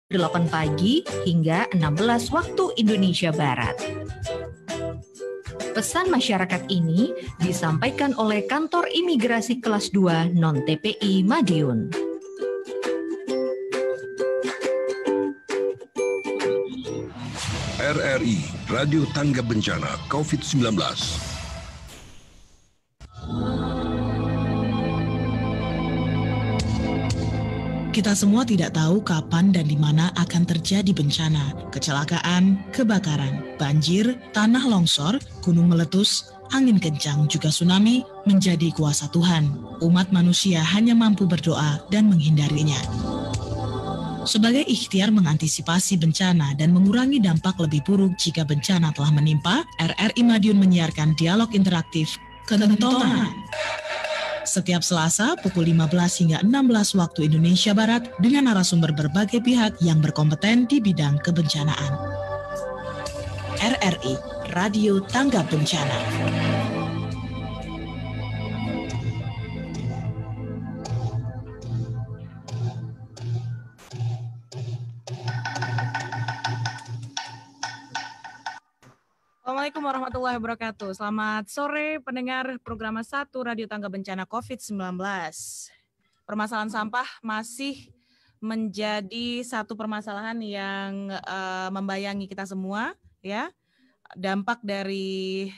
8 pagi hingga 16 waktu Indonesia Barat. Pesan masyarakat ini disampaikan oleh Kantor Imigrasi Kelas 2 Non-TPI Madiun. RRI, Radio Tangga Bencana COVID-19. Kita semua tidak tahu kapan dan di mana akan terjadi bencana, kecelakaan, kebakaran, banjir, tanah longsor, gunung meletus, angin kencang, juga tsunami menjadi kuasa Tuhan. Umat manusia hanya mampu berdoa dan menghindarinya. Sebagai ikhtiar mengantisipasi bencana dan mengurangi dampak lebih buruk jika bencana telah menimpa, RRI Madiun menyiarkan dialog interaktif Kentongan. Setiap Selasa pukul 15 hingga 16 waktu Indonesia Barat dengan narasumber berbagai pihak yang berkompeten di bidang kebencanaan. RRI, Radio Tangga Bencana. Assalamualaikum warahmatullahi wabarakatuh. Selamat sore pendengar program 1 Radio Tangga Bencana COVID-19. Permasalahan sampah masih menjadi satu permasalahan yang membayangi kita semua, ya. Dampak dari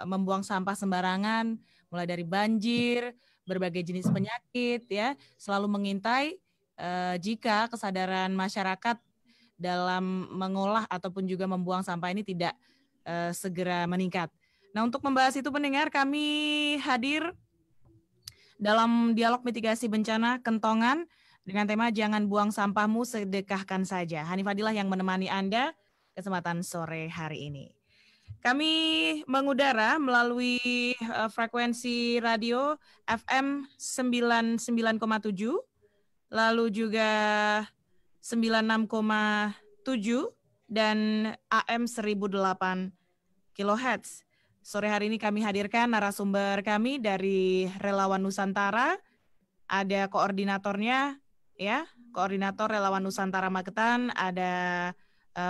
membuang sampah sembarangan, mulai dari banjir, berbagai jenis penyakit, ya, selalu mengintai jika kesadaran masyarakat dalam mengolah ataupun juga membuang sampah ini tidak segera meningkat. Nah, untuk membahas itu pendengar, kami hadir dalam dialog mitigasi bencana Kentongan dengan tema Jangan Buang Sampahmu, Sedekahkan Saja. Hani Fadilah yang menemani Anda kesempatan sore hari ini. Kami mengudara melalui frekuensi radio FM 99,7, lalu juga 96,7 dan AM 1008 kHz. Sore hari ini kami hadirkan narasumber kami dari Relawan Nusantara. Ada koordinatornya, ya, Koordinator Relawan Nusantara Magetan, ada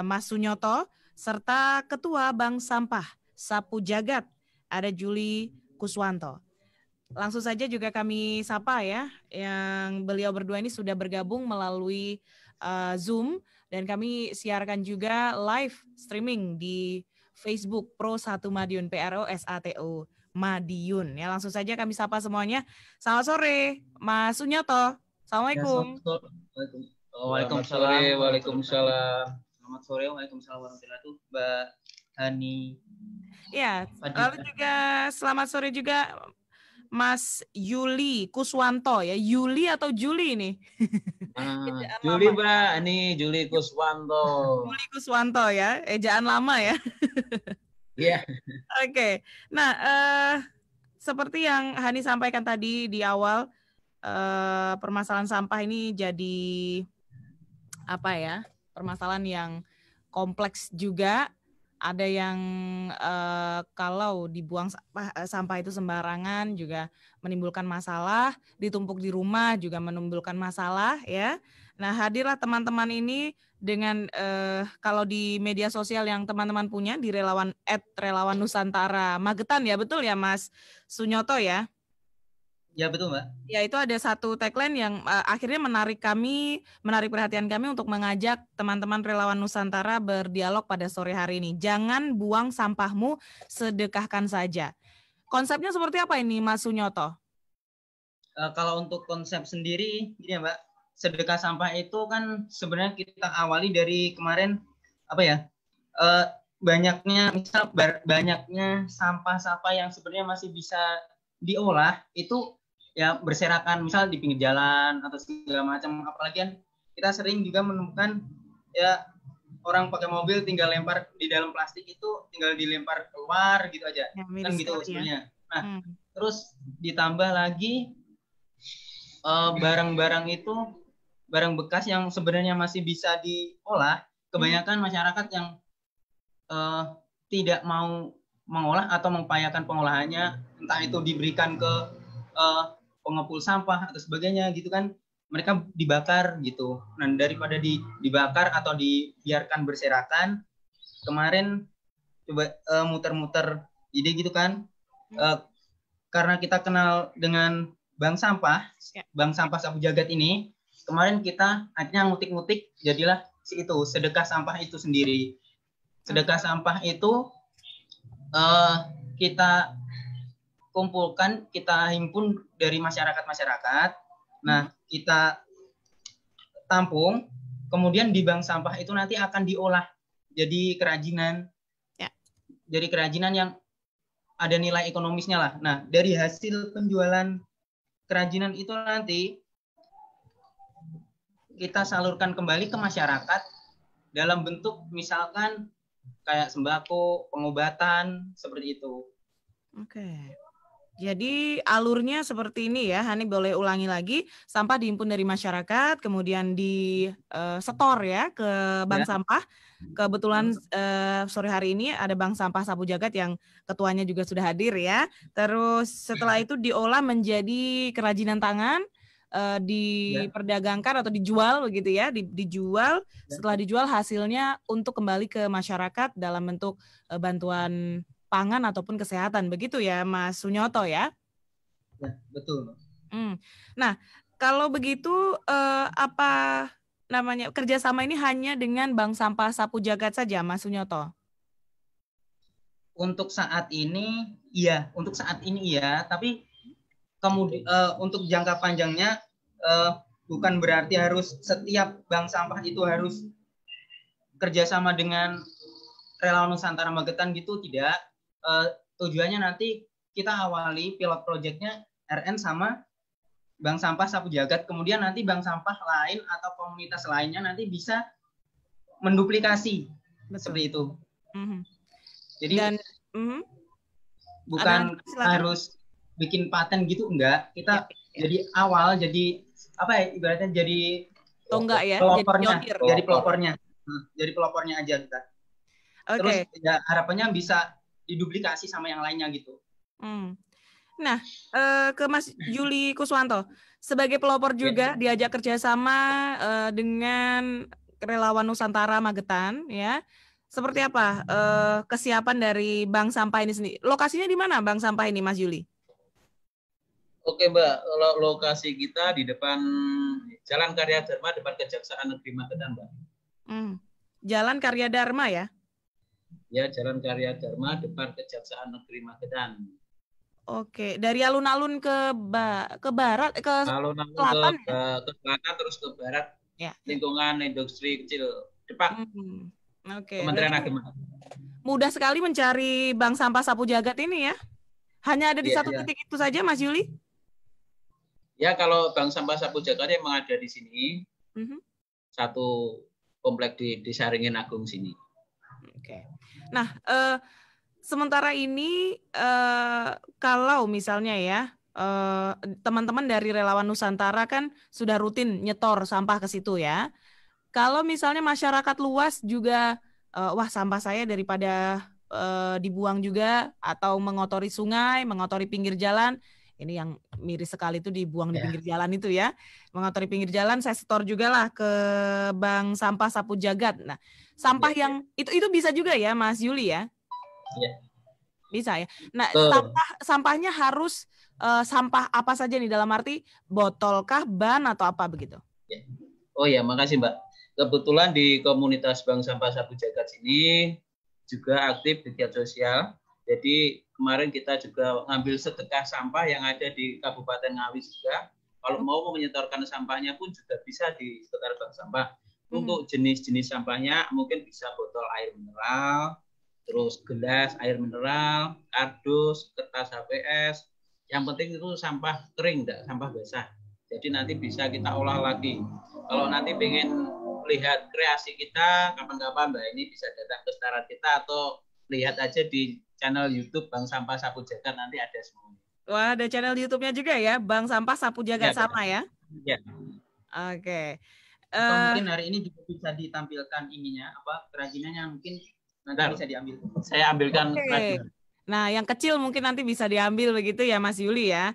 Mas Sunyoto, serta Ketua Bank Sampah Sapu Jagat, ada Juli Kuswanto. Langsung saja juga kami sapa, ya, yang beliau berdua ini sudah bergabung melalui Zoom, dan kami siarkan juga live streaming di Facebook Pro 1 Madiun, PROSATO Madiun. Ya, langsung saja kami sapa semuanya. Selamat sore, Mas Sunyoto. Assalamualaikum. Waalaikumsalam. Waalaikumsalam. Selamat sore, waalaikumsalam warahmatullahi wabarakatuh, Mbak Hani. Ya, lalu juga selamat sore juga Mas Yuli Kuswanto, ya. Yuli atau Juli nih? Juli, Mbak. Ini Juli Kuswanto. Juli Kuswanto, ya. Ejaan lama, ya. Iya. Oke. Nah, seperti yang Hani sampaikan tadi di awal, permasalahan sampah ini jadi apa ya? Permasalahan yang kompleks juga. Ada yang kalau dibuang sampah itu sembarangan juga menimbulkan masalah, ditumpuk di rumah juga menimbulkan masalah, ya. Nah, hadirlah teman-teman ini dengan kalau di media sosial yang teman-teman punya di @relawan Nusantara Magetan, ya, betul ya Mas Sunyoto, ya? Ya, betul, Mbak. Ya, itu ada satu tagline yang akhirnya menarik perhatian kami untuk mengajak teman-teman Relawan Nusantara berdialog pada sore hari ini. Jangan buang sampahmu, sedekahkan saja. Konsepnya seperti apa ini, Mas Sunyoto? Kalau untuk konsep sendiri, ini ya, Mbak, sedekah sampah itu kan sebenarnya kita awali dari kemarin, apa ya, banyaknya sampah-sampah yang sebenarnya masih bisa diolah, itu ya berserakan, misal di pinggir jalan atau segala macam. Apalagi kan kita sering juga menemukan ya orang pakai mobil tinggal lempar di dalam plastik, itu tinggal dilempar keluar gitu aja, ya, kan gitu sebenarnya. Nah, terus ditambah lagi barang-barang itu, barang bekas yang sebenarnya masih bisa diolah. Kebanyakan masyarakat yang tidak mau mengolah atau mengupayakan pengolahannya, entah itu diberikan ke pengepul sampah atau sebagainya gitu kan, mereka dibakar gitu. Nah, daripada dibakar atau dibiarkan berserakan, kemarin coba muter-muter ide gitu kan. Karena kita kenal dengan bank sampah Sapu Jagat ini, kemarin kita akhirnya ngutik-ngutik, jadilah sedekah sampah itu sendiri. Sedekah sampah itu kita kumpulkan, kita himpun dari masyarakat. Nah, kita tampung, kemudian di bank sampah itu nanti akan diolah jadi kerajinan. Ya. Jadi kerajinan yang ada nilai ekonomisnya lah. Nah, dari hasil penjualan kerajinan itu nanti kita salurkan kembali ke masyarakat dalam bentuk misalkan kayak sembako, pengobatan, seperti itu. Oke. Jadi alurnya seperti ini ya, Hani boleh ulangi lagi, sampah dihimpun dari masyarakat, kemudian di setor ya ke bank sampah. Kebetulan sore hari ini ada Bank Sampah Sapu Jagat yang ketuanya juga sudah hadir ya. Terus setelah itu diolah menjadi kerajinan tangan, diperdagangkan atau dijual begitu ya, dijual. Setelah dijual hasilnya untuk kembali ke masyarakat dalam bentuk bantuan pangan ataupun kesehatan, begitu ya Mas Sunyoto ya? Ya, betul. Nah, kalau begitu apa namanya kerjasama ini hanya dengan Bank Sampah Sapu Jagat saja, Mas Sunyoto? Untuk saat ini iya, tapi kemudian untuk jangka panjangnya bukan berarti harus setiap bank sampah itu harus kerjasama dengan Relawan Nusantara Magetan gitu, tidak. Tujuannya nanti kita awali pilot projectnya RN sama Bank Sampah Sapu Jagat, kemudian nanti bank sampah lain atau komunitas lainnya nanti bisa menduplikasi. Betul. Seperti itu. Jadi bukan harus bikin paten gitu, enggak. Kita jadi awal, jadi apa ya ibaratnya, jadi tonggak ya, jadi pelopornya aja kita. Terus ya harapannya bisa diduplikasi sama yang lainnya gitu. Nah, ke Mas Juli Kuswanto, sebagai pelopor juga diajak kerjasama dengan Relawan Nusantara Magetan, ya. Seperti apa kesiapan dari bank sampah ini sendiri? Lokasinya di mana bank sampah ini, Mas Juli? Oke Mbak, kalau lokasi kita di depan Jalan Karya Dharma, depan Kejaksaan Negeri Magetan, Mbak. Jalan Karya Dharma ya? Ya, Jalan Karya Dharma, depan Kejaksaan Negeri Magetan. Oke, dari alun-alun ke barat, ke alun-alun selatan, ke selatan terus ke barat, ya. Lingkungan industri kecil, depan. Kementerian Agama. Mudah sekali mencari Bank Sampah Sapu Jagat ini ya? Hanya ada di satu titik itu saja, Mas Juli? Ya, kalau Bank Sampah Sapu Jagat memang ada di sini, satu komplek di Saringin Agung sini. Oke. Nah, sementara ini kalau misalnya ya teman-teman dari Relawan Nusantara kan sudah rutin nyetor sampah ke situ ya. Kalau misalnya masyarakat luas juga, wah sampah saya daripada dibuang juga atau mengotori sungai, mengotori pinggir jalan, ini yang miris sekali itu dibuang di pinggir jalan itu ya, mengotori pinggir jalan, saya setor juga lah ke Bank Sampah Sapu Jagat. Nah, sampah yang itu bisa juga ya, Mas Yuli ya? Iya. Bisa ya. Nah, sampahnya harus sampah apa saja nih, dalam arti botol kah, ban atau apa begitu? Ya. Oh ya, makasih Mbak. Kebetulan di komunitas Bank Sampah Sapu Jagat ini juga aktif kegiatan sosial. Jadi kemarin kita juga ngambil sedekah sampah yang ada di Kabupaten Ngawi juga. Kalau mau menyetorkan sampahnya pun juga bisa di sekitar bank sampah. Untuk jenis-jenis sampahnya mungkin bisa botol air mineral, terus gelas air mineral, kardus, kertas HPS. Yang penting itu sampah kering, enggak sampah basah. Jadi nanti bisa kita olah lagi. Kalau nanti pengen lihat kreasi kita, kapan-kapan Mbak ini bisa datang ke Starat kita atau lihat aja di channel YouTube Bank Sampah Sapu Jagat, nanti ada semuanya. Wah, ada channel YouTube-nya juga ya, Bank Sampah Sapu Jagat sama ya? Iya. Oke. Mungkin hari ini juga bisa ditampilkan ininya, kerajinannya mungkin nanti bisa diambil. Saya ambilkan. Nah, yang kecil mungkin nanti bisa diambil begitu ya, Mas Yuli ya.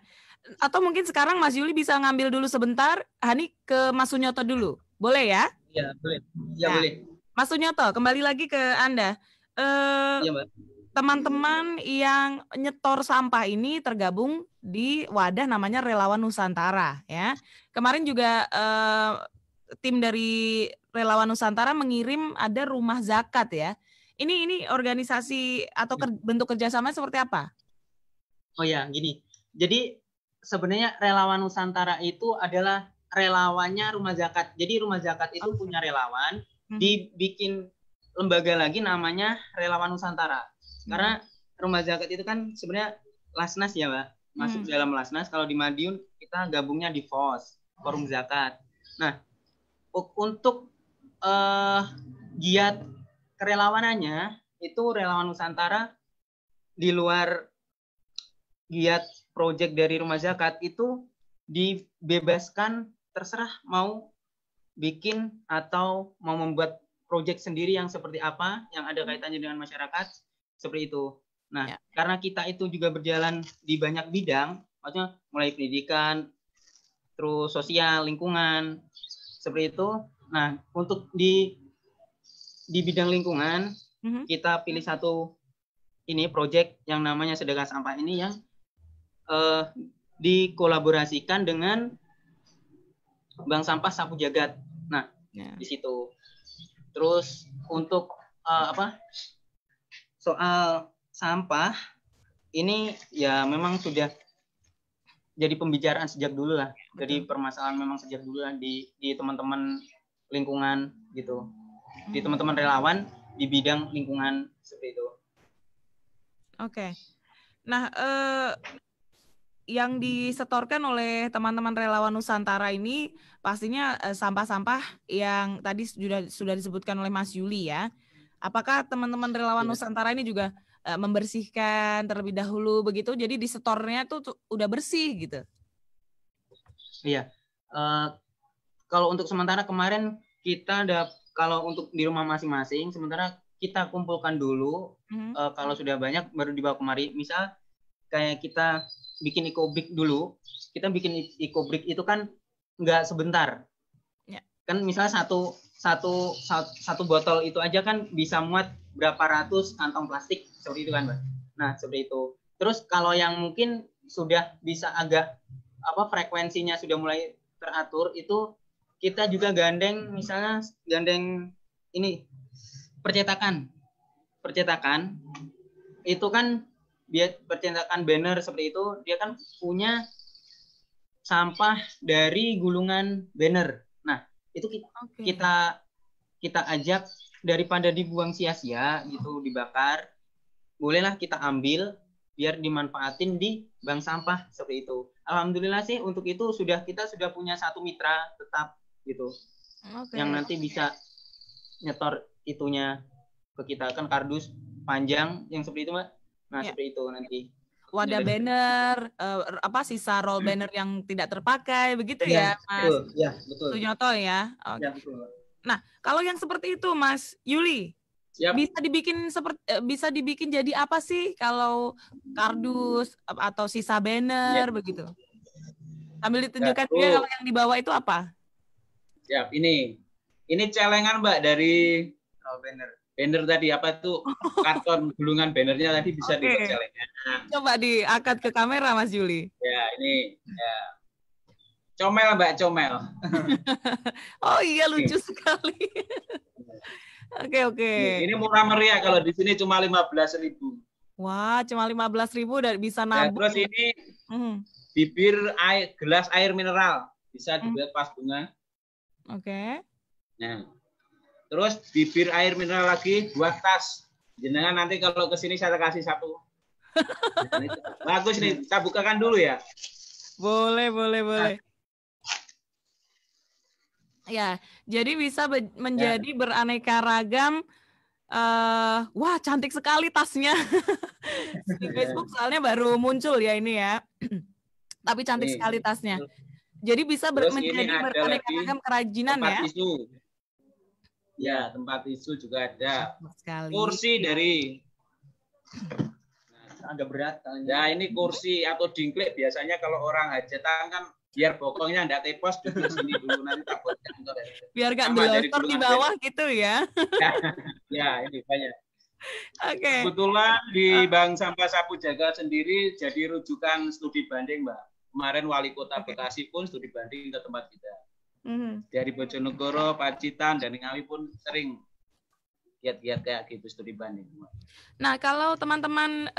Atau mungkin sekarang Mas Yuli bisa ngambil dulu sebentar, Hani ke Mas Sunyoto dulu. Boleh ya? Iya, boleh. Iya, Nah, boleh. Mas Sunyoto, kembali lagi ke Anda. Iya, Mbak. Teman-teman yang nyetor sampah ini tergabung di wadah namanya Relawan Nusantara ya. Kemarin juga tim dari Relawan Nusantara mengirim ada rumah zakat ya. Ini organisasi atau bentuk kerjasama seperti apa? Oh ya, gini. Jadi sebenarnya Relawan Nusantara itu adalah relawannya rumah zakat. Jadi rumah zakat itu punya relawan, dibikin lembaga lagi namanya Relawan Nusantara. Karena rumah zakat itu kan sebenarnya Lasnas ya, Mbak. Masuk dalam Lasnas. Kalau di Madiun kita gabungnya di FOS, Forum Zakat. Nah, untuk giat kerelawanannya itu Relawan Nusantara di luar giat proyek dari rumah zakat itu dibebaskan, terserah mau bikin atau mau membuat proyek sendiri yang seperti apa yang ada kaitannya dengan masyarakat, seperti itu. Nah, karena kita itu juga berjalan di banyak bidang, maksudnya mulai pendidikan, terus sosial, lingkungan, seperti itu. Nah, untuk di bidang lingkungan, kita pilih satu ini proyek yang namanya Sedekah Sampah ini yang dikolaborasikan dengan Bank Sampah Sapu Jagat. Nah, di situ. Terus untuk soal sampah ini ya memang sudah jadi pembicaraan sejak dulu lah. Jadi permasalahan memang sejak dulu lah di teman-teman lingkungan gitu. Di teman-teman relawan di bidang lingkungan seperti itu. Oke. Nah, yang disetorkan oleh teman-teman Relawan Nusantara ini pastinya sampah-sampah yang tadi sudah disebutkan oleh Mas Yuli ya. Apakah teman-teman Relawan Nusantara ini juga membersihkan terlebih dahulu begitu? Jadi disetornya tuh udah bersih gitu? Iya. Kalau untuk sementara kemarin kita ada, kalau untuk di rumah masing-masing, sementara kita kumpulkan dulu. Kalau sudah banyak baru dibawa kemari. Misal kayak kita bikin EcoBrick dulu, kita bikin EcoBrick itu kan nggak sebentar, kan misalnya satu botol itu aja kan bisa muat berapa ratus kantong plastik seperti itu kan, Mbak. Nah seperti itu. Terus kalau yang mungkin sudah bisa agak frekuensinya sudah mulai teratur, itu kita juga gandeng ini percetakan itu kan. Dia percetakan banner seperti itu, dia kan punya sampah dari gulungan banner. Nah, itu kita ajak, daripada dibuang sia-sia gitu, dibakar, bolehlah kita ambil biar dimanfaatin di bank sampah seperti itu. Alhamdulillah sih untuk itu kita sudah punya satu mitra tetap gitu. Yang nanti bisa nyetor itunya ke kita, kan kardus panjang yang seperti itu, Mbak. Nah, seperti itu nanti. Wadah banner, sisa roll banner yang tidak terpakai, begitu ya, Mas? Betul. Ya, betul. Sunyoto ya. Okay. Ya, betul. Nah, kalau yang seperti itu, Mas Yuli, bisa dibikin jadi apa sih kalau kardus atau sisa banner begitu? Sambil ditunjukkan juga kalau yang di bawah itu apa? Siap, ini celengan, Mbak, dari banner. Banner tadi apa tuh, karton gulungan bannernya tadi bisa dibuat celengan. Coba diangkat ke kamera, Mas Yuli. Ya, ini ya. Comel, Mbak, comel. Oh iya, lucu sekali. Oke. Ini murah meriah, kalau di sini cuma 15.000. Wah, cuma 15.000 dan bisa nabung. Terus ini bibir gelas air mineral, bisa dibuat pas bunga. Oke. Nah. Terus bibir air mineral lagi buat tas. Jenengan nanti kalau ke sini saya kasih satu. Bagus nih, saya bukakan dulu ya. Boleh. Ya, jadi bisa menjadi beraneka ragam. Wah, cantik sekali tasnya. Di Facebook soalnya baru muncul ya ini ya. Tapi cantik sekali tasnya. Jadi bisa menjadi beraneka ragam kerajinan ya. Tisu. Ya, tempat tisu juga ada. Sekali. Kursi dari agak berat kali. Ya ini kursi atau dingklik biasanya kalau orang hajatan kan biar bokongnya enggak tepos duduk sini dulu nanti takut kantor. Biar gak Sama dari delosor di gulungan bawah gitu ya. Ya ini banyak. Oke. Kebetulan di Bank Sampah Sapu Jagat sendiri jadi rujukan studi banding, Mbak. Kemarin Wali Kota Bekasi pun studi banding ke tempat kita. Dari Bojonegoro, Pacitan, dan Ngawi pun sering giat-giat kayak gitu studi banding. Nah, kalau teman-teman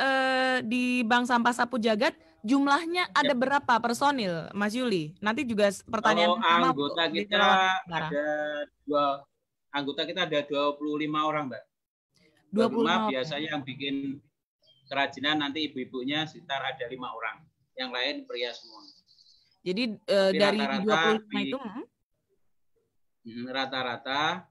di Bank Sampah Sapu Jagat jumlahnya ada berapa personil, Mas Yuli? Nanti juga pertanyaan kalau anggota kita ada 25 orang, Mbak. 25 biasanya yang bikin kerajinan nanti ibu-ibunya sekitar ada 5 orang. Yang lain pria semua. Jadi dari 25 itu rata-rata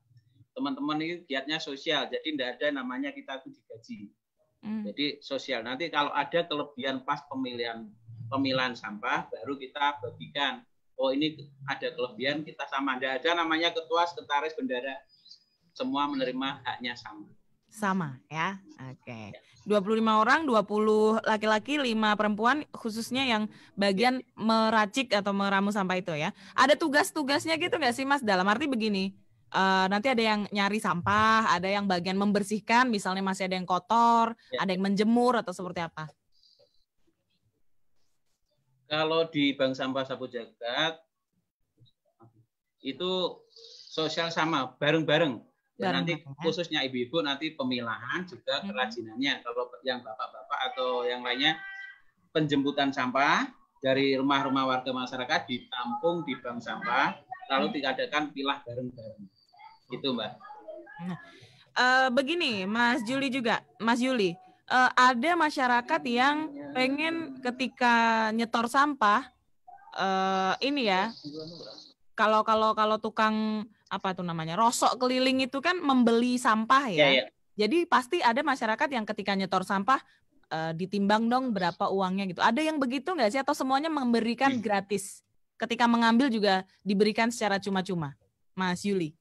teman-teman ini giatnya sosial, jadi tidak ada namanya kita tuh digaji. Jadi sosial. Nanti kalau ada kelebihan pas pemilahan sampah, baru kita bagikan. Oh ini ada kelebihan kita sama. Tidak ada namanya ketua, sekretaris, bendara. Semua menerima haknya sama. Sama ya. Oke. 25 orang, 20 laki-laki, 5 perempuan, khususnya yang bagian meracik atau meramu sampah itu ya. Ada tugas-tugasnya gitu nggak sih Mas? Dalam arti begini, nanti ada yang nyari sampah, ada yang bagian membersihkan, misalnya masih ada yang kotor, ada yang menjemur atau seperti apa? Kalau di Bank Sampah Sapu Jagat itu sosial sama, bareng-bareng. Dan nanti khususnya ibu-ibu nanti pemilahan juga kerajinannya. Kalau yang bapak-bapak atau yang lainnya penjemputan sampah dari rumah-rumah warga masyarakat ditampung di bank sampah, lalu diadakan pilah bareng-bareng. Gitu, Mbak. Begini, Mas Juli, ada masyarakat yang pengen ketika nyetor sampah ini ya, kalau tukang apa tuh namanya, rosok keliling itu kan membeli sampah ya. Jadi pasti ada masyarakat yang ketika nyetor sampah ditimbang dong berapa uangnya gitu. Ada yang begitu nggak sih atau semuanya memberikan gratis? Ketika mengambil juga diberikan secara cuma-cuma, Mas Yuli?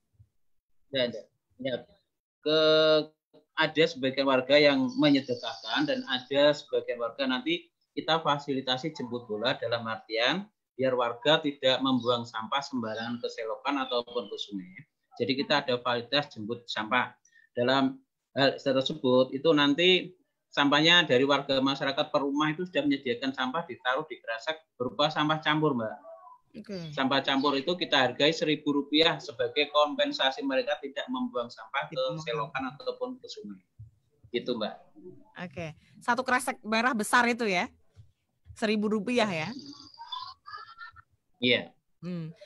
Ada sebagian warga yang menyedekahkan dan ada sebagian warga nanti kita fasilitasi jemput bola dalam artian biar warga tidak membuang sampah sembarangan ke selokan ataupun ke sungai. Jadi kita ada fasilitas jemput sampah. Dalam hal tersebut itu nanti sampahnya dari warga masyarakat per rumah itu sudah menyediakan sampah ditaruh di kerasak berupa sampah campur, Mbak. Sampah campur itu kita hargai Rp1.000 sebagai kompensasi mereka tidak membuang sampah ke selokan ataupun ke sungai. Gitu, Mbak. Oke. Satu kresek merah besar itu ya? Rp1.000 ya? Iya.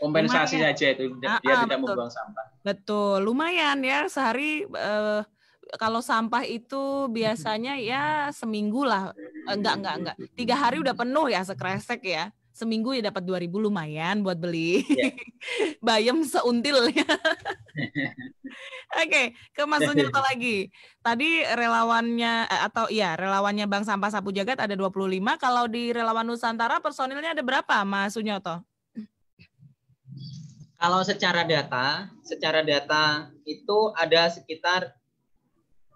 Kompensasi lumayan saja itu dia tidak membuang sampah. Betul, lumayan ya sehari kalau sampah itu biasanya ya seminggu lah. Enggak. 3 hari udah penuh ya sekresek ya. Seminggu ya dapat 2.000 lumayan buat beli. Bayam seuntil ya. Oke, ke Mas Sunyoto lagi. Tadi relawannya relawannya Bank Sampah Sapu Jagat ada 25. Kalau di Relawan Nusantara personilnya ada berapa, Mas Sunyoto? Kalau secara data itu ada sekitar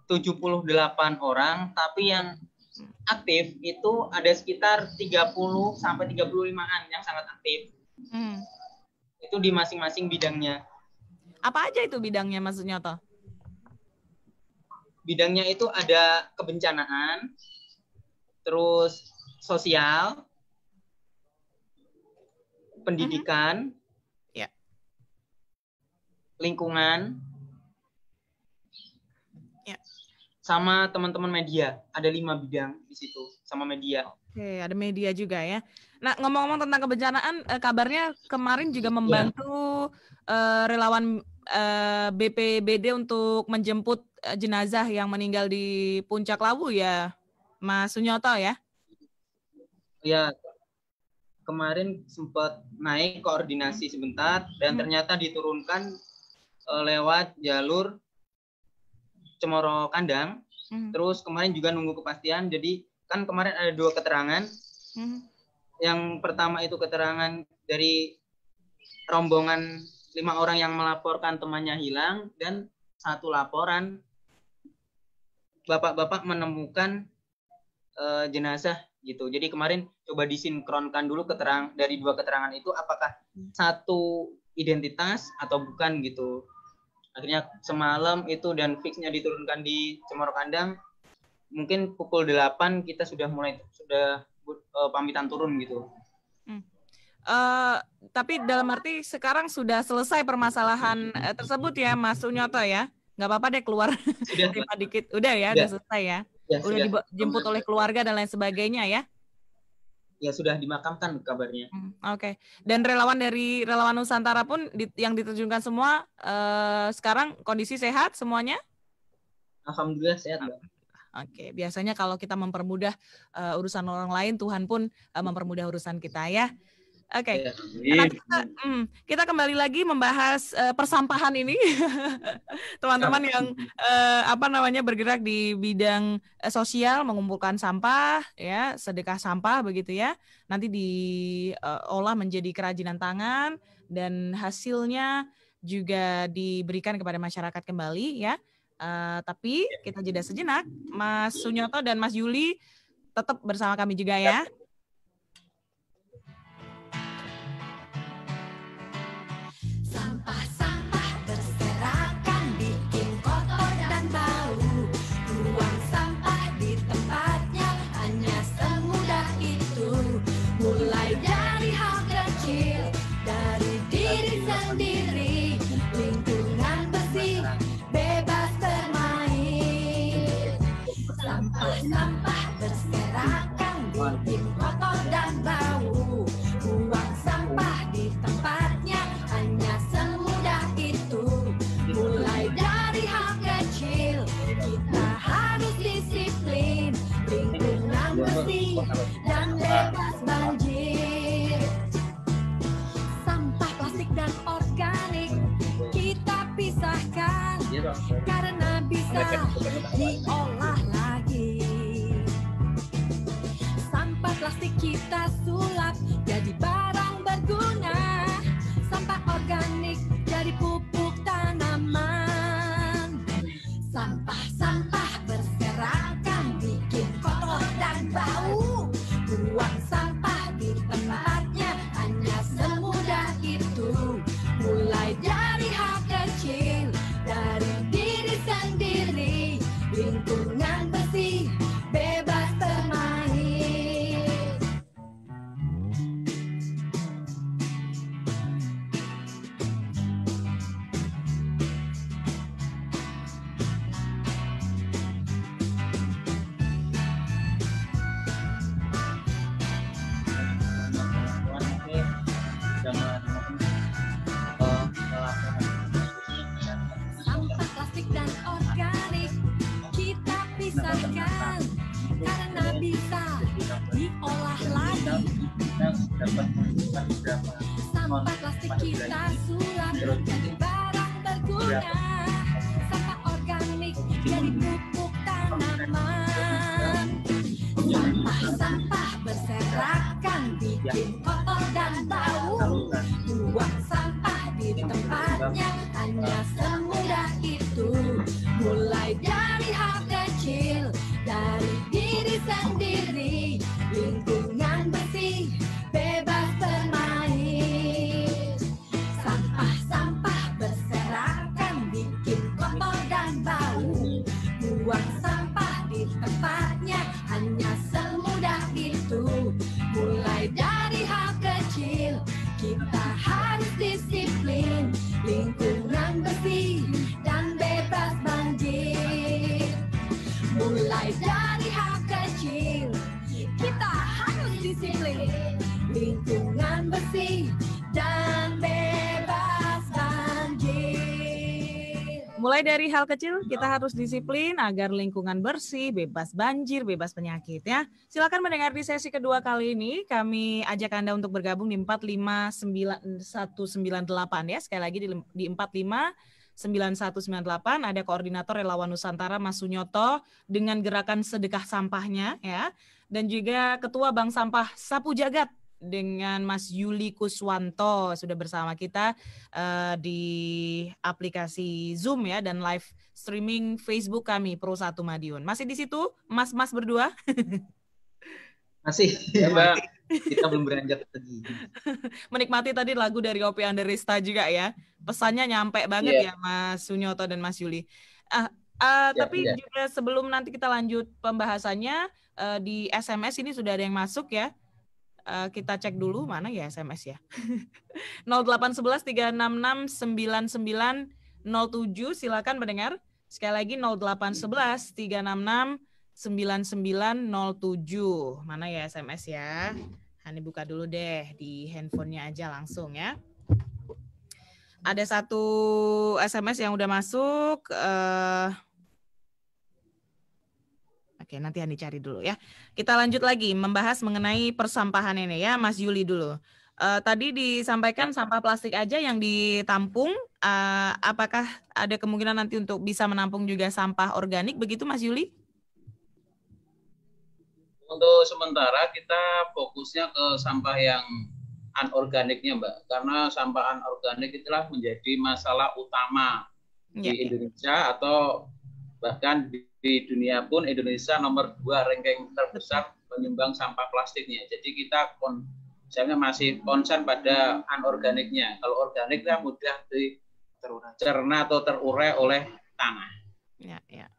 78 orang, tapi yang aktif itu ada sekitar 30 sampai 35-an yang sangat aktif. Itu di masing-masing bidangnya. Apa aja itu bidangnya, Mas Sunyoto? Bidangnya itu ada kebencanaan, terus sosial, pendidikan, lingkungan, sama teman-teman media. Ada 5 bidang di situ sama media. Oke, ada media juga ya. Nah, ngomong-ngomong tentang kebencanaan, kabarnya kemarin juga membantu relawan BPBD untuk menjemput jenazah yang meninggal di Puncak Lawu ya, Mas Sunyoto ya? Ya, kemarin sempat naik koordinasi sebentar dan ternyata diturunkan lewat jalur Cemoro Kandang. Terus kemarin juga nunggu kepastian. Jadi kan kemarin ada 2 keterangan. Yang pertama itu keterangan dari rombongan 5 orang yang melaporkan temannya hilang dan 1 laporan bapak-bapak menemukan jenazah gitu. Jadi kemarin coba disinkronkan dulu dari 2 keterangan itu apakah satu identitas atau bukan gitu. Akhirnya semalam itu dan fixnya diturunkan di Cemoro Kandang. Mungkin pukul 8 kita sudah pamitan turun gitu. Tapi dalam arti sekarang sudah selesai permasalahan tersebut ya Mas Sunyoto ya? Nggak apa-apa deh keluar dikit. Udah ya, udah selesai ya? Udah dijemput oleh keluarga dan lain sebagainya ya? Ya sudah dimakamkan kabarnya. Oke. Dan relawan dari Relawan Nusantara pun yang diterjunkan semua sekarang kondisi sehat semuanya? Alhamdulillah sehat, Mbak. Oke, biasanya kalau kita mempermudah urusan orang lain, Tuhan pun mempermudah urusan kita ya. Oke, nanti kita kembali lagi membahas persampahan ini, teman-teman yang bergerak di bidang sosial, mengumpulkan sampah, ya sedekah sampah begitu ya. Nanti diolah menjadi kerajinan tangan dan hasilnya juga diberikan kepada masyarakat kembali ya. Tapi kita jeda sejenak, Mas Sunyoto dan Mas Yuli tetap bersama kami juga ya. Sampah-sampah berserakan bikin kotor dan bau. Buang sampah di tempatnya hanya semudah itu. Mulai dari hal kecil, dari diri sendiri. Lingkungan bersih, bebas bermain. Sampah-sampah berserakan bikin kotor dan bau. Buang sampah di tempatnya hanya semudah itu. Mulai dari hal kecil, kita harus disiplin. Lingkungan bersih dan bebas banjir. Sampah plastik dan organik kita pisahkan, karena bisa diolah lagi. Sampah plastik kita sulap jadi barang berguna. Sampah organik jadi pupuk tanaman. Sampah-sampah berserakan bikin kotor dan bau. Buang sampah di tempatnya hanya semudah itu. Mulai dari hal kecil, dari diri sendiri. Lingkungan bersih, bebas bermain. Sampah plastik dan organik kita pisahkan, karena bisa diolah lagi. Sampah plastik kita sulap jadi barang berguna. Sampah organik jadi pupuk tanaman. Sampah-sampah berserakan bikin kotor dan bau. Buang sampah di tempatnya hanya semudah itu. Mulai dari hal kecil, dari diri sendiri. Lingkungan bersih, bebas bermain. Sampah-sampah berserakan bikin kotor dan bau. Buang sampah di tempatnya hanya semudah itu. Mulai dari hal kecil, kita harus disiplin. Lingkungan bersih dan bebas banjir. Mulai dari hal kecil, kita harus disiplin. Lingkungan bersih dan bebas banjir. Mulai dari hal kecil, kita harus disiplin agar lingkungan bersih, bebas banjir, bebas penyakit ya. Silakan mendengar di sesi kedua kali ini. Kami ajak Anda untuk bergabung di 4599198 ya. Sekali lagi di 4599198 ada Koordinator Relawan Nusantara Mas Sunyoto dengan gerakan sedekah sampahnya ya. Dan juga Ketua Bank Sampah Sapu Jagat dengan Mas Yuli Kuswanto sudah bersama kita di aplikasi Zoom ya dan live streaming Facebook kami Pro 1 Madiun. Masih di situ Mas-mas berdua? Masih. Ya, Mbak. Kita belum beranjak lagi. Menikmati tadi lagu dari Opi Anderista juga ya. Pesannya nyampe banget ya Mas Sunyoto dan Mas Yuli. Tapi juga sebelum nanti kita lanjut pembahasannya, di SMS ini sudah ada yang masuk ya. Kita cek dulu mana ya SMS ya. 0811 366 9907, silakan mendengar. Sekali lagi 0811 366 9907. Mana ya SMS ya? Hani buka dulu deh di handphonenya aja langsung ya. Ada satu SMS yang udah masuk. Oke, nanti Hani cari dulu ya. Kita lanjut lagi membahas mengenai persampahan ini ya, Mas Yuli dulu. Tadi disampaikan sampah plastik aja yang ditampung. Apakah ada kemungkinan nanti untuk bisa menampung juga sampah organik begitu, Mas Yuli? Untuk sementara kita fokusnya ke sampah yang anorganiknya, Mbak. Karena sampah anorganik itulah menjadi masalah utama di Indonesia atau bahkan di dunia pun Indonesia nomor 2 ranking terbesar penyumbang sampah plastiknya. Jadi kita misalnya masih concern pada anorganiknya. Kalau organiknya mudah dicerna atau terurai oleh tanah. Ya.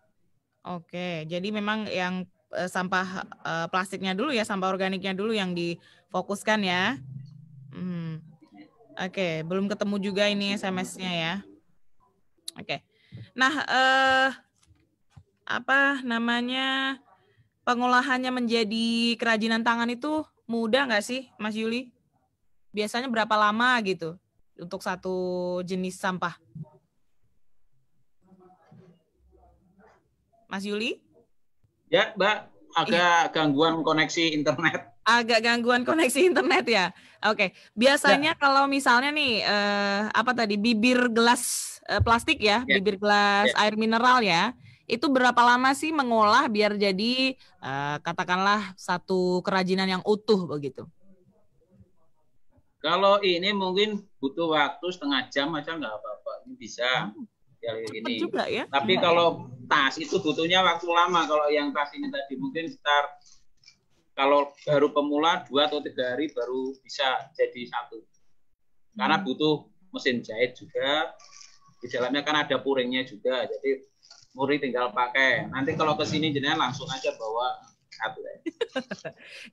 Oke, jadi memang yang sampah plastiknya dulu ya, sampah organiknya dulu yang difokuskan ya. Oke, belum ketemu juga ini SMS-nya ya. Oke. Nah, pengolahannya menjadi kerajinan tangan itu mudah nggak sih, Mas Yuli? Biasanya berapa lama gitu untuk satu jenis sampah? Mas Yuli? Ya, Mbak, agak gangguan koneksi internet. Agak gangguan koneksi internet ya. Oke, biasanya kalau misalnya nih bibir gelas plastik ya, bibir gelas air mineral ya, itu berapa lama sih mengolah biar jadi katakanlah satu kerajinan yang utuh begitu? Kalau ini mungkin butuh waktu setengah jam aja nggak apa-apa, ini bisa. Ini. Juga ya. Tapi kalau tas itu butuhnya waktu lama. Kalau yang tas ini tadi mungkin sekitar kalau baru pemula 2 atau 3 hari baru bisa jadi satu. Karena butuh mesin jahit juga. Di dalamnya kan ada puringnya juga. Jadi muri tinggal pakai. Nanti kalau ke sini jenengan langsung aja bawa satu ya.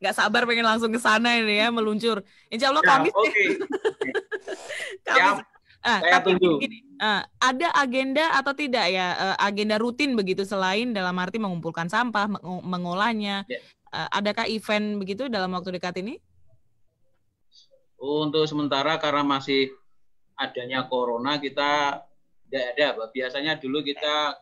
Nggak sabar pengen langsung ke sana ini ya, meluncur. Insya Allah Kamis. Oke. Kamis. Saya tunggu. Ada agenda atau tidak ya, agenda rutin begitu selain dalam arti mengumpulkan sampah, mengolahnya. Adakah event begitu dalam waktu dekat ini? Untuk sementara karena masih adanya corona kita tidak ada. Biasanya dulu kita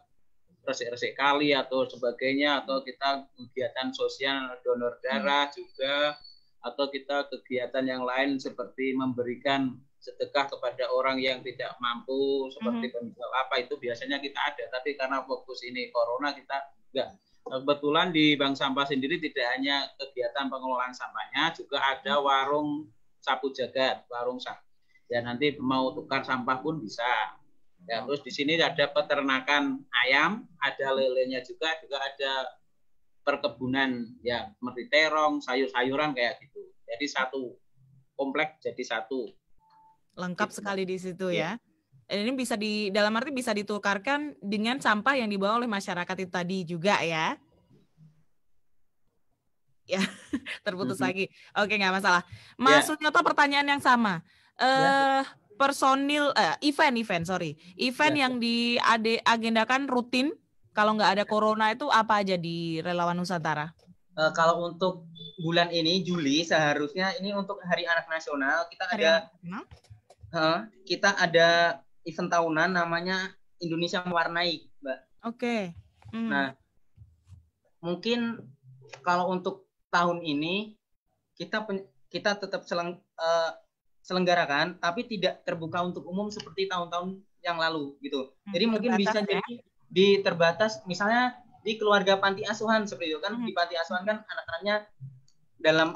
resik-resik kali atau sebagainya, atau kita kegiatan sosial donor darah juga, atau kita kegiatan yang lain seperti memberikan sedekah kepada orang yang tidak mampu seperti penjual apa, itu biasanya kita ada. Tapi karena fokus ini corona kita enggak. Kebetulan di Bank Sampah sendiri tidak hanya kegiatan pengelolaan sampahnya, juga ada warung sapu jagat, warung sapu. Ya nanti mau tukar sampah pun bisa. Ya, terus di sini ada peternakan ayam, ada lelenya juga ada perkebunan ya seperti terong, sayur-sayuran kayak gitu. Jadi satu komplek jadi satu. Lengkap sekali di situ ya. Ini bisa dalam arti bisa ditukarkan dengan sampah yang dibawa oleh masyarakat itu tadi juga ya. Ya, terputus lagi. Oke, nggak masalah. Mas Sunyoto, pertanyaan yang sama. Personil event yang diagendakan rutin kalau nggak ada corona itu apa aja di Relawan Nusantara? Kalau untuk bulan ini Juli seharusnya ini untuk Hari Anak Nasional kita ada event tahunan namanya Indonesia Mewarnai, Mbak. Oke. Nah, mungkin kalau untuk tahun ini kita tetap selenggarakan, tapi tidak terbuka untuk umum seperti tahun-tahun yang lalu gitu. Jadi mungkin bisa jadi terbatas, misalnya di keluarga panti asuhan seperti itu kan. Di panti asuhan kan anak-anaknya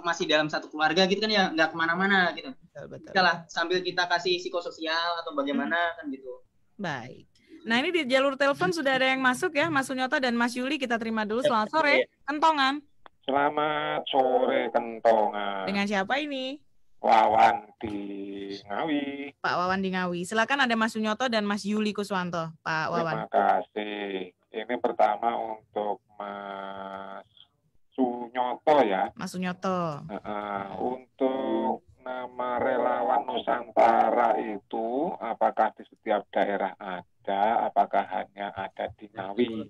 masih dalam satu keluarga gitu kan ya, nggak kemana-mana gitu. Betul. Lah sambil kita kasih psikososial atau bagaimana kan gitu. Baik. Nah ini di jalur telepon sudah ada yang masuk ya, Mas Sunyoto dan Mas Yuli, kita terima dulu. Selamat sore, Kentongan. Selamat sore Kentongan. Dengan siapa ini? Wawan di Ngawi. Pak Wawan di Ngawi. Silakan, ada Mas Sunyoto dan Mas Yuli Kuswanto. Pak Wawan. Terima kasih. Ini pertama untuk Mas Sunyoto ya. Mas Sunyoto. Untuk nama relawan Nusantara itu apakah di setiap daerah ada, apakah hanya ada di Ngawi?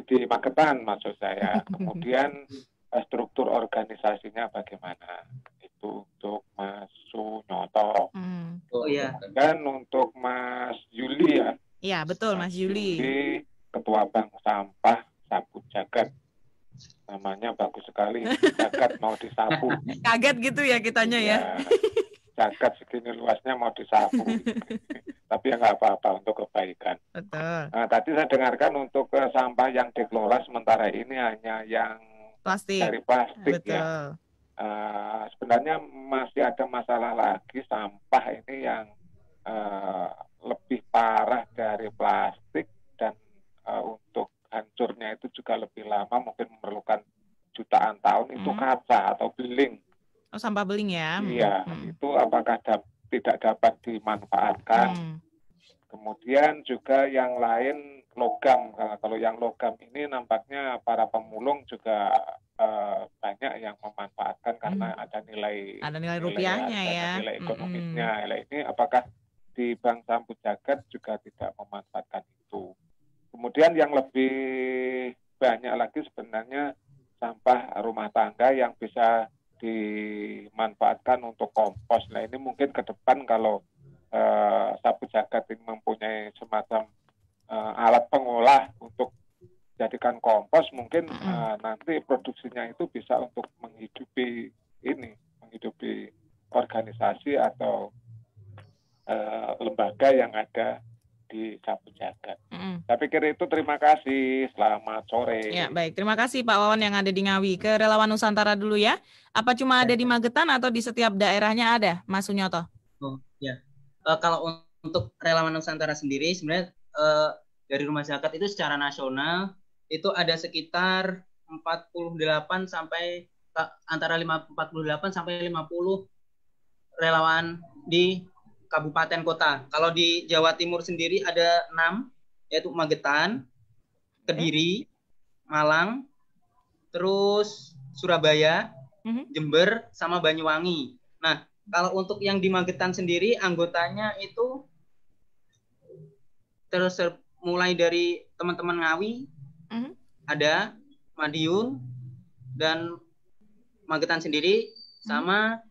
Di Magetan maksud saya. Kemudian struktur organisasinya bagaimana? Itu untuk Mas Sunyoto. Oh iya. Dan untuk Mas Yuli ya. Iya, betul Mas Yuli. Ketua Bank Sampah Sapu Jagat. Namanya bagus sekali. Jagat mau disapu. Kaget gitu ya kitanya ya. Jagat segini luasnya mau disapu. Tapi ya nggak apa-apa untuk kebaikan. Betul. Nah, tadi saya dengarkan untuk sampah yang dikelola sementara ini hanya yang plastik. Dari plastik. Betul. Ya. Sebenarnya masih ada masalah lagi sampah ini yang lebih parah dari plastik dan untuk hancurnya itu juga lebih lama, mungkin memerlukan jutaan tahun. Itu kaca atau beling. Oh, sampah beling ya? Iya, itu apakah tidak dapat dimanfaatkan? Kemudian juga yang lain logam. Kalau yang logam ini nampaknya para pemulung juga banyak yang memanfaatkan karena ada nilai rupiahnya ya, nilai ekonomisnya. Ini apakah di Bank Sampah Jagat juga tidak memanfaatkan itu? Kemudian yang lebih banyak lagi sebenarnya sampah rumah tangga yang bisa dimanfaatkan untuk kompos. Nah, ini mungkin ke depan kalau Sapu Jagat ini mempunyai semacam alat pengolah untuk jadikan kompos, mungkin nanti produksinya itu bisa untuk menghidupi organisasi atau lembaga yang ada di Sapu Jagat. Saya pikir itu. Terima kasih. Selamat sore. Ya, baik. Terima kasih Pak Wawan yang ada di Ngawi. Ke Relawan Nusantara dulu ya. Apa cuma ada di Magetan atau di setiap daerahnya ada, Mas Sunyoto? Oh, ya. Kalau untuk Relawan Nusantara sendiri sebenarnya dari Rumah Zakat itu secara nasional itu ada sekitar 48 sampai antara 48 sampai 50 relawan di kabupaten kota. Kalau di Jawa Timur sendiri ada 6, yaitu Magetan, Kediri, Malang, terus Surabaya, Jember, sama Banyuwangi. Nah, kalau untuk yang di Magetan sendiri anggotanya itu terus mulai dari teman-teman Ngawi, ada Madiun dan Magetan sendiri sama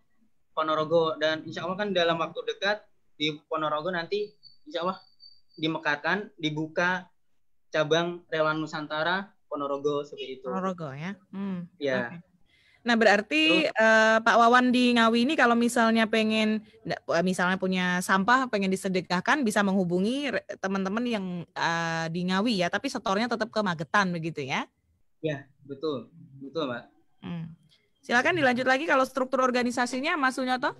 Ponorogo, dan insya Allah kan dalam waktu dekat di Ponorogo nanti insya Allah dimekarkan, dibuka cabang Relawan Nusantara Ponorogo seperti itu. Ponorogo ya. Ya. Okay. Nah berarti Pak Wawan di Ngawi ini kalau misalnya misalnya punya sampah pengen disedekahkan bisa menghubungi teman-teman yang di Ngawi ya, tapi setornya tetap ke Magetan begitu ya? Ya, betul, Mbak. Silakan dilanjut lagi kalau struktur organisasinya, Mas Sunyoto.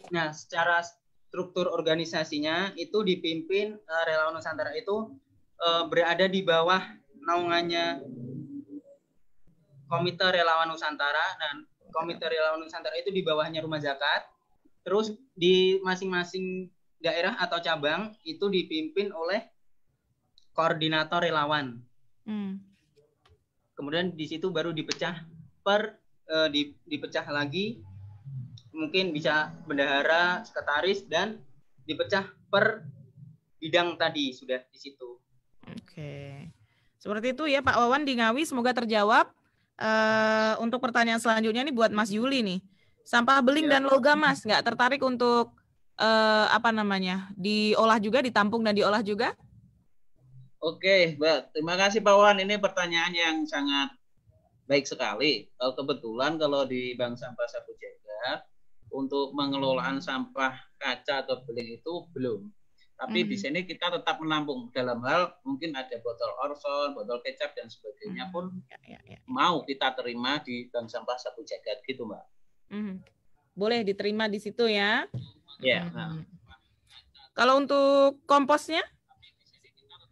Nah, secara struktur organisasinya itu dipimpin Relawan Nusantara itu berada di bawah naungannya Komite Relawan Nusantara, dan Komite Relawan Nusantara itu di bawahnya Rumah Zakat. Terus di masing-masing daerah atau cabang itu dipimpin oleh koordinator relawan. Kemudian di situ baru dipecah dipecah lagi, mungkin bisa bendahara, sekretaris, dan dipecah per bidang tadi sudah di situ. Oke, seperti itu ya Pak Wawan di Ngawi, semoga terjawab. Untuk pertanyaan selanjutnya nih buat Mas Yuli nih, sampah beling dan logam Mas, nggak tertarik untuk diolah juga, ditampung dan diolah juga? Oke, Mbak, terima kasih Pak Wawan. Ini pertanyaan yang sangat baik sekali. Kebetulan kalau di Bank Sampah Sapu Jagat untuk pengelolaan sampah kaca atau beling itu belum. Tapi di sini kita tetap menampung dalam hal mungkin ada botol Orson, botol kecap dan sebagainya pun mau kita terima di Bank Sampah Sapu Jagat gitu, Mbak. Boleh diterima di situ ya? Ya. Kalau untuk komposnya?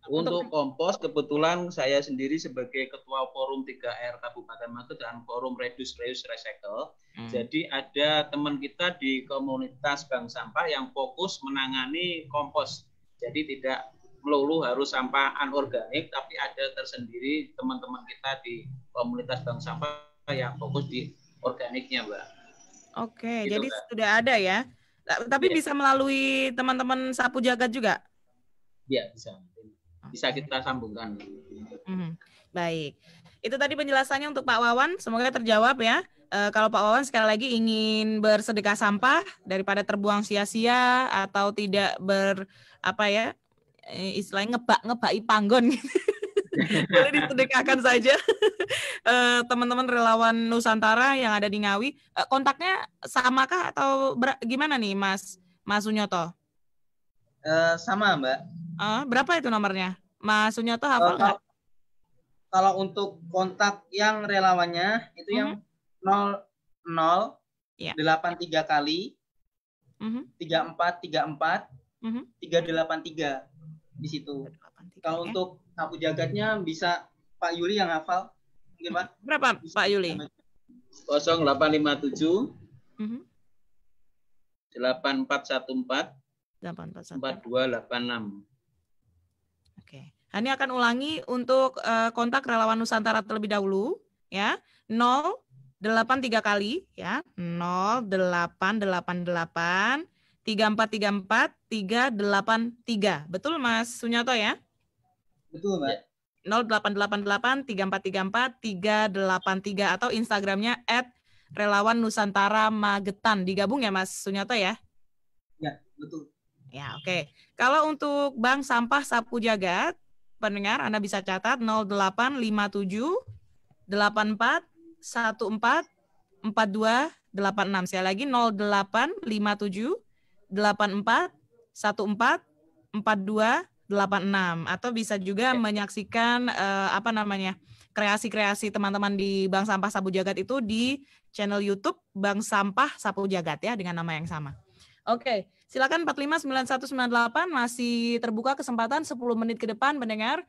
Untuk kompos, kebetulan saya sendiri sebagai Ketua Forum 3R Kabupaten Magetan dan Forum Reduce, Reuse, Recycle. Jadi ada teman kita di komunitas bank sampah yang fokus menangani kompos. Jadi tidak melulu harus sampah anorganik, tapi ada tersendiri teman-teman kita di komunitas bank sampah yang fokus di organiknya, Mbak. Oke, Gitu, jadi Mbak. sudah ada ya. Tapi bisa melalui teman-teman Sapu Jagat juga? Iya, bisa kita sambungkan. Baik, itu tadi penjelasannya untuk Pak Wawan, semoga terjawab ya. Kalau Pak Wawan sekali lagi ingin bersedekah sampah daripada terbuang sia-sia atau tidak istilahnya ngebaki panggon, boleh disedekahkan saja. Teman-teman relawan Nusantara yang ada di Ngawi, kontaknya samakah atau gimana nih Mas Sunyoto? Sama Mbak. Berapa itu nomornya? Mas Sunyoto hafal nggak? Kalau untuk kontak yang relawannya itu yang 0083 kali 3434 383 di situ. Kalau untuk Sapu Jagatnya bisa Pak Yuli yang hafal. Mungkin Pak. Berapa Pak Yuli? 0857 8414 4286. Oke. Ini akan ulangi untuk kontak relawan Nusantara terlebih dahulu ya. 083 kali ya. 0888 3434 383. Betul Mas Sunyoto ya? Betul Mbak. 0888 3434 383 atau Instagramnya @relawan_nusantara Magetan. Digabung ya Mas Sunyoto ya? Ya, betul. Ya, oke. Kalau untuk Bank Sampah Sapu Jagat, pendengar Anda bisa catat 0857 84 14 4286. Sekali lagi 0857 84 14 4286. Atau bisa juga menyaksikan kreasi-kreasi teman-teman di Bank Sampah Sapu Jagat itu di channel YouTube Bank Sampah Sapu Jagat ya, dengan nama yang sama. Oke, silakan 459198 masih terbuka kesempatan 10 menit ke depan pendengar.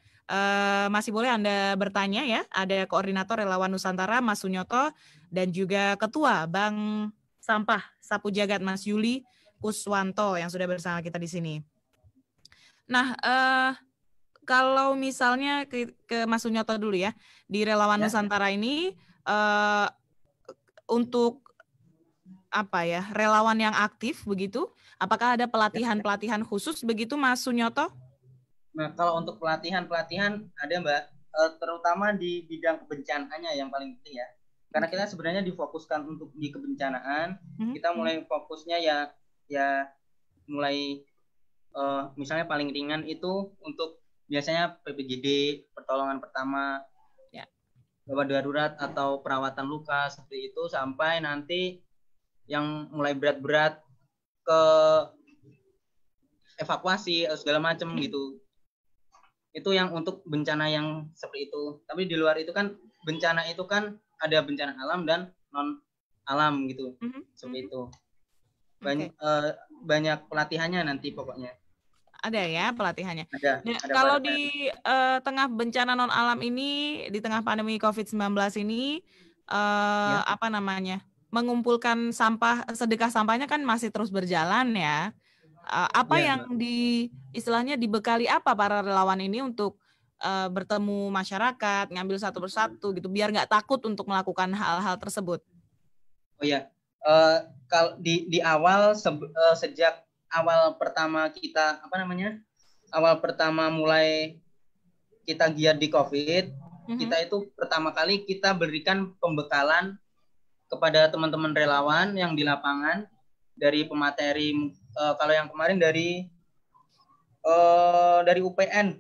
Masih boleh Anda bertanya ya. Ada koordinator relawan Nusantara Mas Sunyoto dan juga ketua Bank Sampah Sapu Jagat Mas Yuli Kuswanto yang sudah bersama kita di sini. Nah, kalau misalnya ke Mas Sunyoto dulu ya, di relawan Nusantara ini untuk relawan yang aktif begitu, apakah ada pelatihan-pelatihan khusus begitu Mas Sunyoto? Nah, kalau untuk pelatihan ada Mbak, terutama di bidang kebencanaannya yang paling penting ya. Karena kita sebenarnya difokuskan untuk di kebencanaan, kita mulai fokusnya ya mulai misalnya paling ringan itu untuk biasanya PPGD, pertolongan pertama, gawat darurat atau perawatan luka seperti itu, sampai nanti yang mulai berat-berat ke evakuasi segala macam gitu. Itu yang untuk bencana yang seperti itu. Tapi di luar itu kan bencana itu kan ada bencana alam dan non alam gitu. Seperti itu. Banyak pelatihannya nanti pokoknya. Ada ya pelatihannya. Ada kalau di tengah bencana non alam ini, di tengah pandemi COVID-19 ini mengumpulkan sampah, sedekah sampahnya kan masih terus berjalan ya. Yang istilahnya dibekali apa para relawan ini untuk bertemu masyarakat, ngambil satu persatu gitu, biar nggak takut untuk melakukan hal-hal tersebut? Oh ya, kalau di awal sejak awal pertama kita awal pertama mulai kita giat di COVID, kita itu pertama kali kita berikan pembekalan kepada teman-teman relawan yang di lapangan dari pemateri. Kalau yang kemarin dari UPN,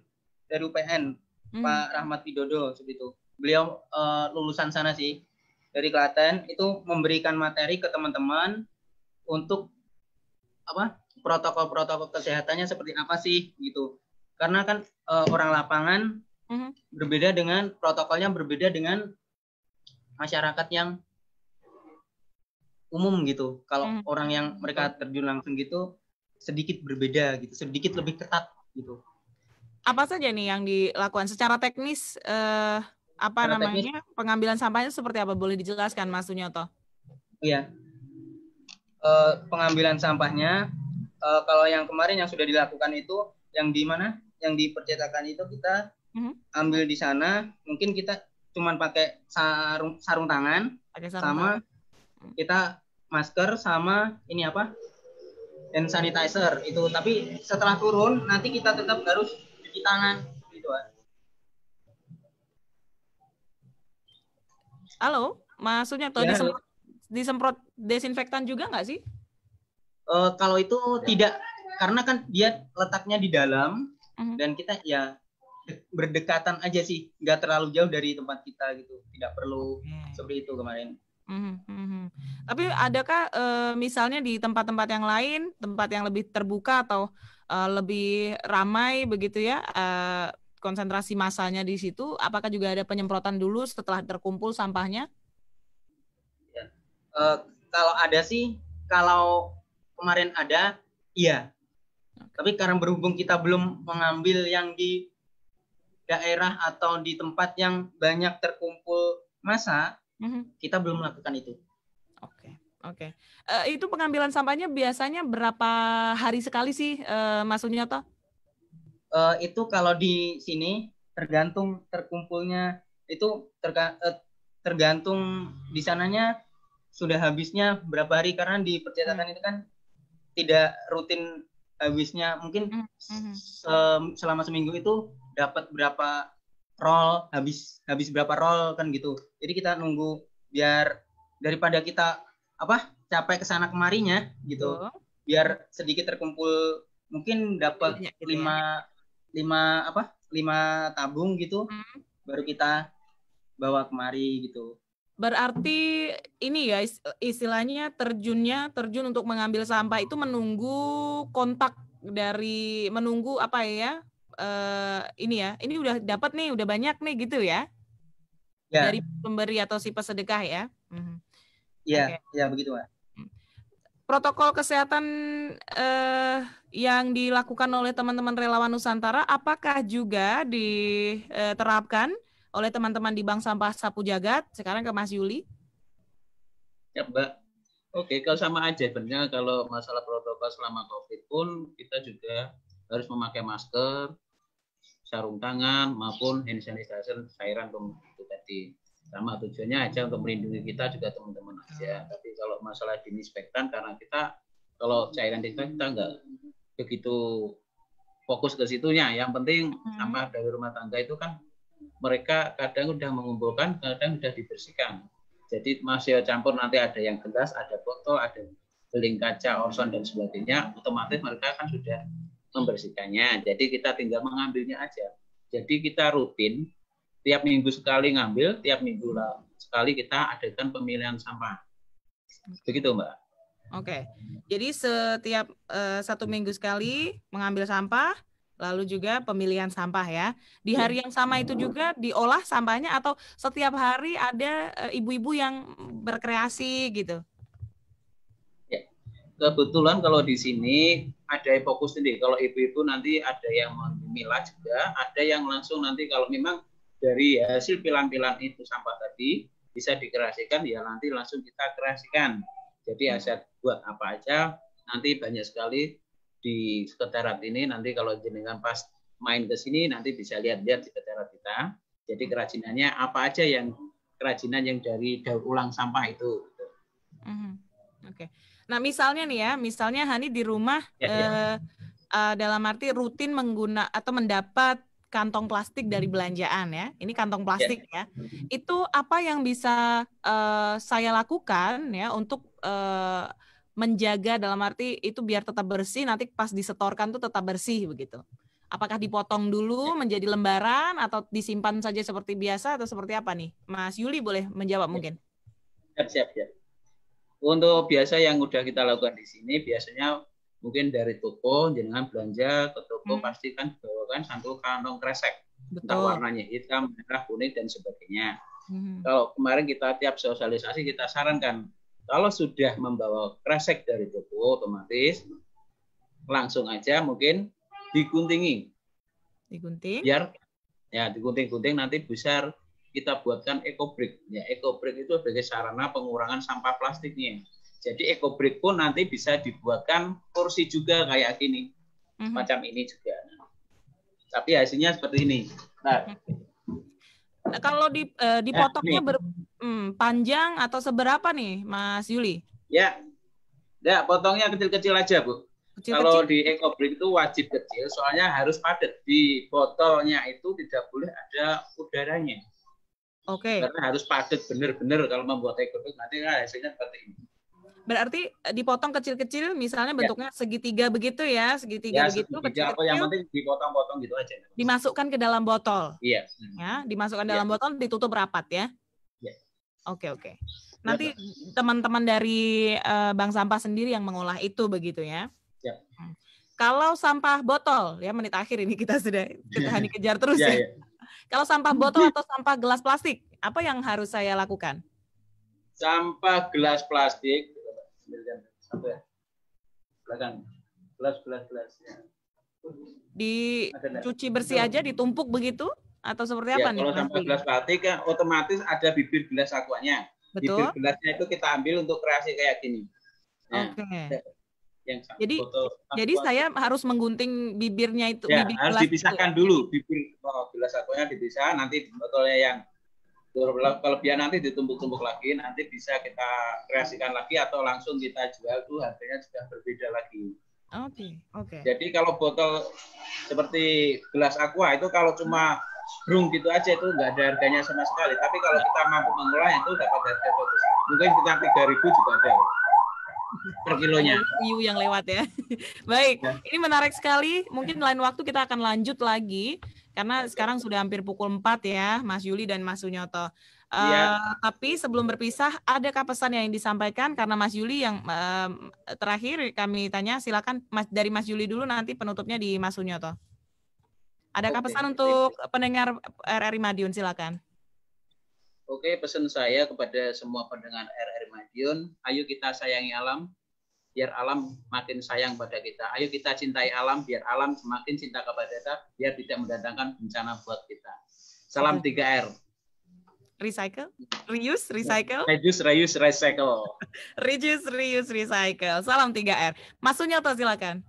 Pak Rahmat Widodo seperti itu. Beliau lulusan sana sih, dari Klaten, itu memberikan materi ke teman-teman untuk protokol kesehatannya seperti apa sih gitu. Karena kan orang lapangan berbeda dengan protokolnya, berbeda dengan masyarakat yang umum gitu. Kalau orang yang mereka terjun langsung gitu sedikit berbeda gitu, sedikit lebih ketat gitu. Apa saja nih yang dilakukan secara teknis? Apa Secara namanya pengambilan sampahnya seperti apa? Boleh dijelaskan, Mas Sunyoto? Iya. Pengambilan sampahnya kalau yang kemarin yang sudah dilakukan itu yang di mana? Yang di percetakan itu kita ambil di sana. Mungkin kita cuman pakai sarung tangan sama kita masker sama ini apa? hand sanitizer itu. Tapi setelah turun nanti kita tetap harus cuci tangan gitu. Halo, Mas Sunyoto, Ya, disemprot desinfektan juga nggak sih? kalau itu tidak, karena kan dia letaknya di dalam dan kita ya berdekatan aja sih, nggak terlalu jauh dari tempat kita gitu, tidak perlu seperti itu kemarin. Tapi adakah misalnya di tempat-tempat yang lain, tempat yang lebih terbuka atau lebih ramai begitu ya, konsentrasi massanya di situ, apakah juga ada penyemprotan dulu setelah terkumpul sampahnya? Ya. Kalau ada sih, kalau kemarin ada, iya. Tapi karena berhubung kita belum mengambil yang di daerah atau di tempat yang banyak terkumpul massa, kita belum melakukan itu. Oke. Itu pengambilan sampahnya biasanya berapa hari sekali sih, Mas Sunyoto? Itu kalau di sini tergantung terkumpulnya, itu tergantung di sananya sudah habisnya berapa hari, karena di percetakan itu kan tidak rutin habisnya, mungkin selama seminggu itu dapat berapa roll, habis berapa roll kan gitu. Jadi kita nunggu biar daripada kita capek kesana kemarinya gitu, biar sedikit terkumpul, mungkin dapat 5 tabung gitu, baru kita bawa kemari gitu. Berarti ini ya istilahnya terjun untuk mengambil sampah itu menunggu kontak dari, menunggu apa ya, ini udah dapat nih, udah banyak nih gitu ya, dari pemberi atau si pesedekah ya. Iya, ya begitu, Mbak. Protokol kesehatan yang dilakukan oleh teman-teman relawan Nusantara, apakah juga diterapkan oleh teman-teman di Bank Sampah Sapu Jagat? Sekarang ke Mas Yuli. Ya, Mbak. Oke, kalau sama aja sebenarnya, kalau masalah protokol selama COVID pun kita juga harus memakai masker, sarung tangan maupun hand sanitizer, cairan itu tadi. Sama tujuannya aja untuk melindungi kita juga teman-teman aja. Tapi kalau masalah disinfektan, karena kita kalau cairan kita nggak begitu fokus ke situnya. Yang penting sampah dari rumah tangga itu kan mereka kadang udah mengumpulkan, kadang udah dibersihkan. Jadi masih campur, nanti ada yang gelas, ada botol, ada beling kaca, orson dan sebagainya. Otomatis mereka kan sudah membersihkannya. Jadi kita tinggal mengambilnya aja. Jadi kita rutin tiap minggu sekali ngambil, tiap minggu sekali kita adakan pemilihan sampah. Begitu, Mbak. Oke. Jadi setiap 1 minggu sekali mengambil sampah, lalu juga pemilihan sampah ya. Di hari yang sama itu juga diolah sampahnya, atau setiap hari ada ibu-ibu yang berkreasi gitu? Ya. Kebetulan kalau di sini ada fokus sendiri. Kalau ibu-ibu nanti ada yang memilah juga, ada yang langsung nanti kalau memang dari hasil pilah-pilah itu sampah tadi bisa dikreasikan, ya nanti langsung kita kreasikan. Jadi aset buat apa aja, nanti banyak sekali di sekretariat ini. Nanti kalau jenengan pas main ke sini nanti bisa lihat-lihat di sekretariat kita. Jadi kerajinannya apa aja, yang kerajinan yang dari daur ulang sampah itu. Oke. Nah misalnya nih ya, misalnya Hani di rumah dalam arti rutin mendapat kantong plastik dari belanjaan ya. Ini kantong plastik ya. Itu apa yang bisa saya lakukan ya untuk menjaga, dalam arti itu biar tetap bersih, nanti pas disetorkan tuh tetap bersih begitu. Apakah dipotong dulu menjadi lembaran atau disimpan saja seperti biasa atau seperti apa nih? Mas Yuli boleh menjawab mungkin. Siap. Untuk biasa yang udah kita lakukan di sini, biasanya mungkin dari toko, jenengan belanja ke toko pasti kan dibawakan satu kantong kresek. Entah warnanya hitam, merah, kuning dan sebagainya. Kalau kemarin kita tiap sosialisasi kita sarankan, kalau sudah membawa kresek dari toko, otomatis langsung aja mungkin diguntingi. Digunting. Biar ya digunting-gunting nanti bisa kita buatkan eco-brick. Ya, eco-brick itu sebagai sarana pengurangan sampah plastiknya. Jadi eco-brick pun nanti bisa dibuatkan kursi juga kayak gini. Macam ini juga. Tapi hasilnya seperti ini. Nah, kalau dipotongnya panjang atau seberapa nih, Mas Yuli? Ya, potongnya kecil-kecil aja, Bu. Kalau di eco-brick itu wajib kecil, soalnya harus padat. Di botolnya itu tidak boleh ada udaranya. Oke. Karena harus padat benar-benar kalau membuat eco-brick nanti hasilnya seperti ini. Berarti dipotong kecil-kecil, misalnya bentuknya segitiga begitu ya, segitiga begitu. Segitiga apa yang penting dipotong-potong gitu aja. Dimasukkan ke dalam botol. Iya. Ya, dimasukkan dalam botol, ditutup rapat ya. Iya. Oke. Nanti teman-teman dari bank sampah sendiri yang mengolah itu begitu ya. Ya. Kalau sampah botol, ya menit akhir ini kita hanya kejar terus ya. Kalau sampah botol atau sampah gelas plastik, apa yang harus saya lakukan? Sampah gelas plastik. Belakang. Gelas ya. Dicuci bersih aja, ditumpuk begitu atau seperti apa nih? Kalau sampah gelas plastik kan otomatis ada bibir gelas aquanya. Betul. Bibir gelasnya itu kita ambil untuk kreasi kayak gini. Oke. Jadi saya harus menggunting bibirnya itu. Ya, bibir harus gelas dipisahkan dulu. Bibir gelas aquanya dipisah, nanti botolnya yang kelebihan nanti ditumpuk-tumpuk lagi, nanti bisa kita kreasikan lagi atau langsung kita jual, tuh harganya sudah berbeda lagi. Oke. Jadi kalau botol seperti gelas aqua itu kalau cuma brung gitu aja itu nggak ada harganya sama sekali. Tapi kalau kita mampu mengolah itu dapat harga bagus. Mungkin sekitar 3.000 juga ada per kilonya. View yang lewat ya. Baik, ini menarik sekali. Mungkin lain waktu kita akan lanjut lagi. Karena sekarang sudah hampir pukul 4 ya, Mas Yuli dan Mas Sunyoto. Tapi sebelum berpisah, adakah pesan yang disampaikan? Karena Mas Yuli yang terakhir kami tanya, silakan dari Mas Yuli dulu, nanti penutupnya di Mas Sunyoto. Adakah pesan untuk pendengar RRI Madiun? Silakan. Oke, pesan saya kepada semua pendengar RRI Madiun, ayo kita sayangi alam, biar alam makin sayang pada kita. Ayo kita cintai alam, biar alam semakin cinta kepada kita, biar tidak mendatangkan bencana buat kita. Salam 3R. Recycle, reuse, recycle. Reuse, recycle. Reduce, reuse, recycle. Salam 3R. Mas Sunyoto silakan.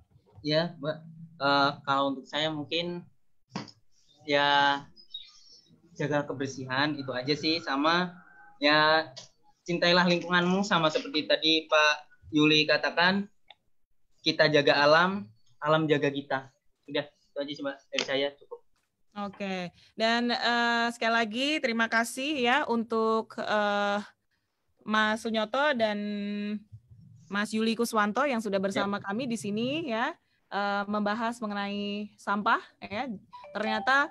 Ya, Mbak. Kalau untuk saya mungkin ya jaga kebersihan itu aja sih, sama ya cintailah lingkunganmu, sama seperti tadi Pak Yuli katakan, kita jaga alam, alam jaga kita. Udah, itu aja sih Mbak dari saya, cukup. Oke, dan sekali lagi terima kasih ya untuk Mas Sunyoto dan Mas Yuli Kuswanto yang sudah bersama kami di sini ya, membahas mengenai sampah ya. Ternyata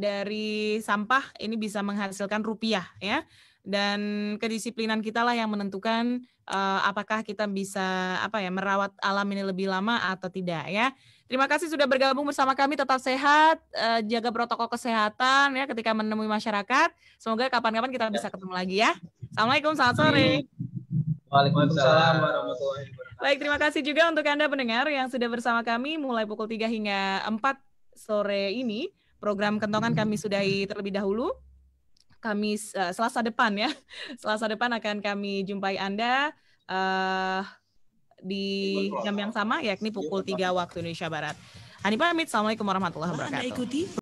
dari sampah ini bisa menghasilkan rupiah ya. Dan kedisiplinan kita lah yang menentukan apakah kita bisa merawat alam ini lebih lama atau tidak ya. Terima kasih sudah bergabung bersama kami, tetap sehat, jaga protokol kesehatan ya ketika menemui masyarakat. Semoga kapan-kapan kita bisa ketemu lagi ya. Assalamualaikum, selamat sore. Waalaikumsalam warahmatullahi wabarakatuh. Baik, terima kasih juga untuk Anda pendengar yang sudah bersama kami mulai pukul 3 hingga 4 sore ini. Program Kentongan kami sudahi terlebih dahulu. Selasa depan ya. Selasa depan akan kami jumpai Anda di jam yang sama, yakni pukul 3 waktu Indonesia Barat. Hani pamit, Assalamualaikum warahmatullahi wabarakatuh.